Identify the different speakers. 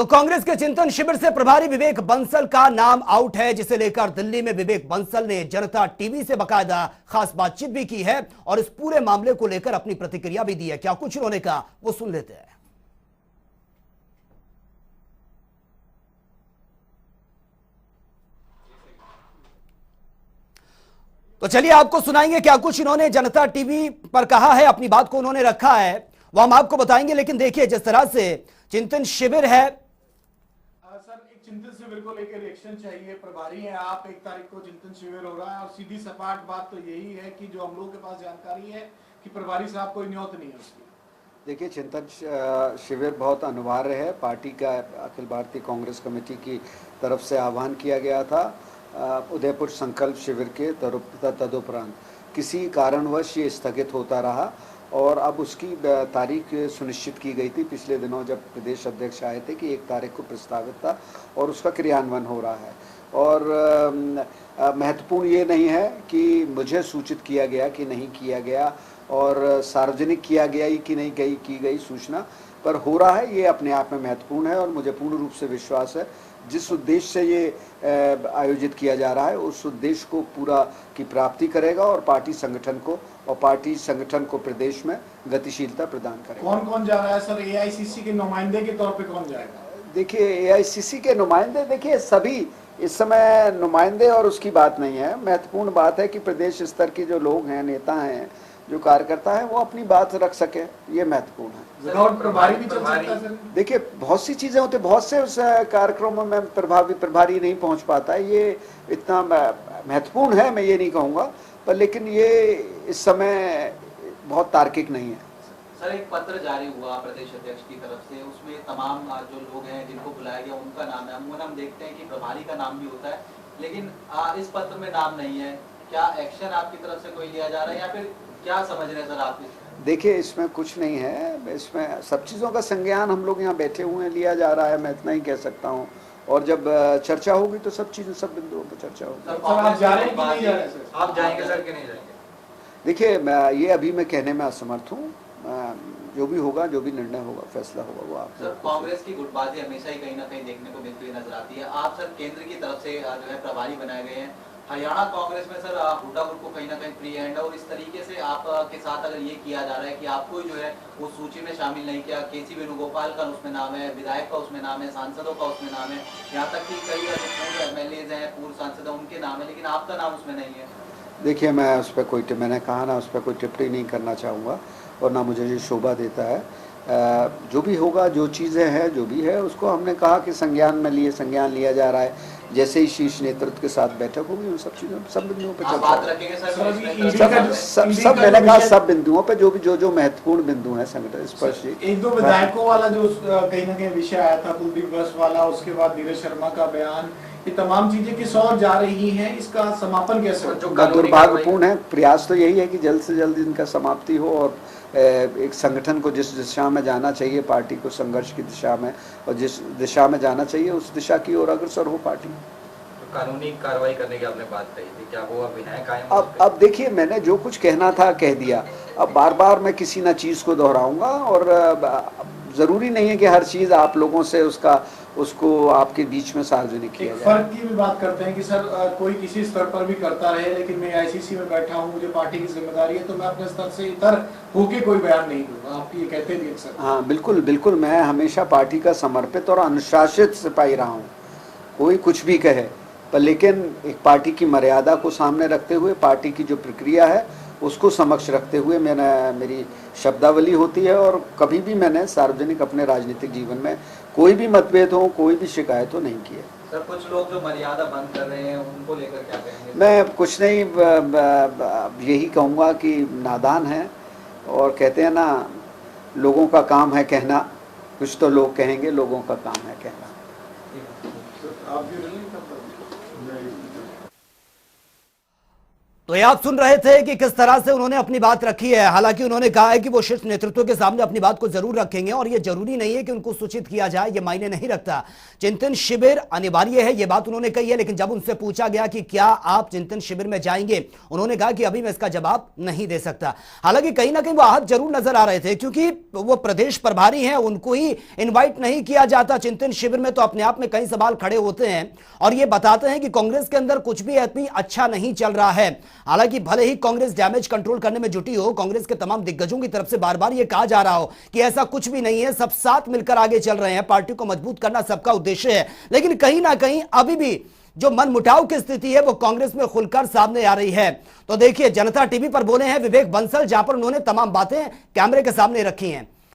Speaker 1: तो कांग्रेस के चिंतन शिविर से प्रभारी विवेक बंसल का नाम आउट है, जिसे लेकर दिल्ली में विवेक बंसल ने जनता टीवी से बाकायदा खास बातचीत भी की है और इस पूरे मामले को लेकर अपनी प्रतिक्रिया भी दी है। क्या कुछ उन्होंने कहा वो सुन लेते हैं। तो चलिए आपको सुनाएंगे क्या कुछ इन्होंने जनता टीवी पर कहा है, अपनी बात को उन्होंने रखा है वो हम आपको बताएंगे। लेकिन देखिए जिस तरह से चिंतन शिविर है,
Speaker 2: सर एक चिंतन शिविर को लेकर रिएक्शन चाहिए। प्रभारी हैं आप, 1 तारीख को चिंतन शिविर हो रहा है और सीधी सपाट बात तो यही है कि जो हम लोगों के पास जानकारी है कि प्रभारी साहब कोई न्योत नहीं है उसकी।
Speaker 3: देखिए चिंतन शिविर बहुत अनिवार्य है। पार्टी का अखिल भारतीय कांग्रेस कमेटी की तरफ से आह्वान किया गया था। उदयपुर संकल्प शिविर के तदुपरांत किसी कारणवश ये स्थगित होता रहा और अब उसकी तारीख सुनिश्चित की गई थी पिछले दिनों जब प्रदेश अध्यक्ष आए थे कि 1 तारीख को प्रस्तावित था और उसका क्रियान्वयन हो रहा है। और महत्वपूर्ण ये नहीं है कि मुझे सूचित किया गया कि नहीं किया गया और सार्वजनिक किया गया कि नहीं की गई सूचना, पर हो रहा है ये अपने आप में महत्वपूर्ण है और मुझे पूर्ण रूप से विश्वास है जिस उद्देश्य से ये आयोजित किया जा रहा है उस उद्देश्य को पूरा की प्राप्ति करेगा और पार्टी संगठन को प्रदेश में गतिशीलता प्रदान करेगा।
Speaker 2: कौन कौन जा रहा है सर? एआईसीसी के नुमाइंदे के तौर पे कौन जाएगा?
Speaker 3: देखिए एआईसीसी के नुमाइंदे, देखिए सभी इस समय नुमाइंदे और उसकी बात नहीं है। महत्वपूर्ण बात है कि प्रदेश स्तर के जो लोग हैं, नेता हैं, जो कार्यकर्ता है वो अपनी बात रख सके, ये महत्वपूर्ण है।
Speaker 2: विदाउट प्रभारी भी चल सकता है सर?
Speaker 3: देखिए बहुत सी चीजें होती, बहुत से उस कार्यक्रमों में प्रभारी नहीं पहुंच पाता है। ये इतना महत्वपूर्ण है मैं ये नहीं कहूँगा, पर लेकिन ये इस समय बहुत तार्किक नहीं है।
Speaker 4: सर एक पत्र जारी हुआ प्रदेश अध्यक्ष की तरफ से, उसमें तमाम जो लोग हैं जिनको बुलाया गया उनका नाम है। अमूमन हम देखते हैं कि प्रभारी का नाम भी होता है, लेकिन इस पत्र में नाम नहीं है। क्या एक्शन आपकी तरफ से कोई लिया जा रहा है या फिर क्या समझ रहे हैं सर आप?
Speaker 3: देखिए इसमें कुछ नहीं है, इसमें सब चीज़ों का संज्ञान हम लोग यहाँ बैठे हुए हैं लिया जा रहा है, मैं इतना ही कह सकता हूँ। और जब चर्चा होगी तो सब चीज़ों सब बिंदुओं पर चर्चा होगी।
Speaker 2: आप जा रहे हैं कि नहीं जा रहे सर?
Speaker 4: आप जाएंगे सर कि नहीं जाएंगे?
Speaker 3: देखिए ये अभी मैं कहने में असमर्थ हूँ। जो भी होगा, जो भी निर्णय होगा, फैसला होगा वो आप।
Speaker 4: सर कांग्रेस की गुटबाजी हमेशा ही कहीं ना कहीं देखने को मिलती हुई नजर आती है। आप सर केंद्र की तरफ से जो है प्रभारी बनाए गए हैं, हरियाणा कांग्रेस में सर हुड्डा गुट को कहीं ना कहीं फ्री हैंड है और इस तरीके से आपके साथ अगर ये किया जा रहा है कि आपको जो है वो सूची में शामिल नहीं किया, केसी वेणुगोपाल का उसमें नाम है, विधायक का उसमें नाम है, सांसदों का उसमें नाम है, यहाँ तक कि कई पूर्व एमएलए हैं, पूर्व सांसद हैं, उनके नाम है, लेकिन आपका नाम उसमें नहीं है।
Speaker 3: देखिए मैं उस पर मैंने कहा ना, उस पर कोई टिप्पणी नहीं करना चाहूँगा और ना मुझे ये शोभा देता है। जो भी होगा, जो चीज़ें हैं, जो भी है, उसको हमने कहा कि संज्ञान लिया जा रहा है। जैसे ही शीर्ष नेतृत्व के साथ बैठक होगी उन सब चीज़ों सब बिंदुओं पर सब मैंने कहा सब बिंदुओं पर जो महत्वपूर्ण बिंदु हैं संगठन स्पर्श।
Speaker 2: 1-2 विधायकों वाला जो कहीं ना कहीं विषय आया था, कुलदीप वैश्य वाला, उसके बाद नीरज शर्मा का बयान, ये तमाम चीजें किस ओर जा रही हैं, इसका समापन कैसे होगा?
Speaker 3: दुर्भाग्यपूर्ण है। प्रयास तो यही है कि जल्द से जल्द इनका समाप्ति हो और एक संगठन को जिस दिशा में जाना चाहिए, पार्टी को संघर्ष की दिशा में और जिस दिशा में जाना चाहिए उस दिशा की ओर अग्रसर हो पार्टी।
Speaker 4: तो कानूनी कार्रवाई करने की आपने बात कही थी, क्या वो अभी है कायम?
Speaker 3: अब देखिए मैंने जो कुछ कहना था कह दिया। अब बार बार मैं किसी ना चीज़ को दोहराऊंगा और ज़रूरी नहीं है कि हर चीज़ आप लोगों से उसको आपके बीच में सार्वजनिक किया जाए।
Speaker 2: फर्क की भी बात करते हैं कि सर कोई किसी स्तर पर भी करता रहे, लेकिन मैं आईसीसी में बैठा हूं, मुझे पार्टी की जिम्मेदारी है, तो मैं अपने स्तर से इतर होके कोई बयान नहीं दूंगा। आप ये कहते हैं सर?
Speaker 3: हाँ बिल्कुल, मैं हमेशा पार्टी का समर्पित और अनुशासित सिपाही रहा हूँ। कोई कुछ भी कहे, पर लेकिन एक पार्टी की मर्यादा को सामने रखते हुए, पार्टी की जो प्रक्रिया है उसको समक्ष रखते हुए मेरी शब्दावली होती है और कभी भी मैंने सार्वजनिक अपने राजनीतिक जीवन में कोई भी मतभेद हो, कोई भी शिकायत हो नहीं की है।
Speaker 4: सर कुछ लोग जो मर्यादा बंद कर रहे हैं उनको लेकर क्या कहेंगे?
Speaker 3: मैं कुछ नहीं, यही कहूँगा कि नादान है और कहते हैं ना, लोगों का काम है कहना, कुछ तो लोग कहेंगे, लोगों का काम है कहना।
Speaker 1: तो ये आप सुन रहे थे कि किस तरह से उन्होंने अपनी बात रखी है। हालांकि उन्होंने कहा है कि वो शीर्ष नेतृत्व के सामने अपनी बात को जरूर रखेंगे और ये जरूरी नहीं है कि उनको सूचित किया जाए, ये मायने नहीं रखता। चिंतन शिविर अनिवार्य है, ये बात उन्होंने कही है। लेकिन जब उनसे पूछा गया कि क्या आप चिंतन शिविर में जाएंगे, उन्होंने कहा कि अभी मैं इसका जवाब नहीं दे सकता। हालांकि कहीं ना कहीं वो आहत जरूर नजर आ रहे थे, क्योंकि वो प्रदेश प्रभारी हैं, उनको ही इन्वाइट नहीं किया जाता चिंतन शिविर में, तो अपने आप में कई सवाल खड़े होते हैं और ये बताते हैं कि कांग्रेस के अंदर कुछ भी इतनी अच्छा नहीं चल रहा है। हालांकि भले ही कांग्रेस डैमेज कंट्रोल करने में जुटी हो, कांग्रेस के तमाम दिग्गजों की तरफ से बार बार यह कहा जा रहा हो कि ऐसा कुछ भी नहीं है, सब साथ मिलकर आगे चल रहे हैं, पार्टी को मजबूत करना सबका उद्देश्य है। लेकिन कहीं ना कहीं अभी भी जो मनमुटाव की स्थिति है वो कांग्रेस में खुलकर सामने आ रही है। तो देखिए, जनता टीवी पर बोले हैं विवेक बंसल, जहां पर उन्होंने तमाम बातें कैमरे के सामने रखी हैं।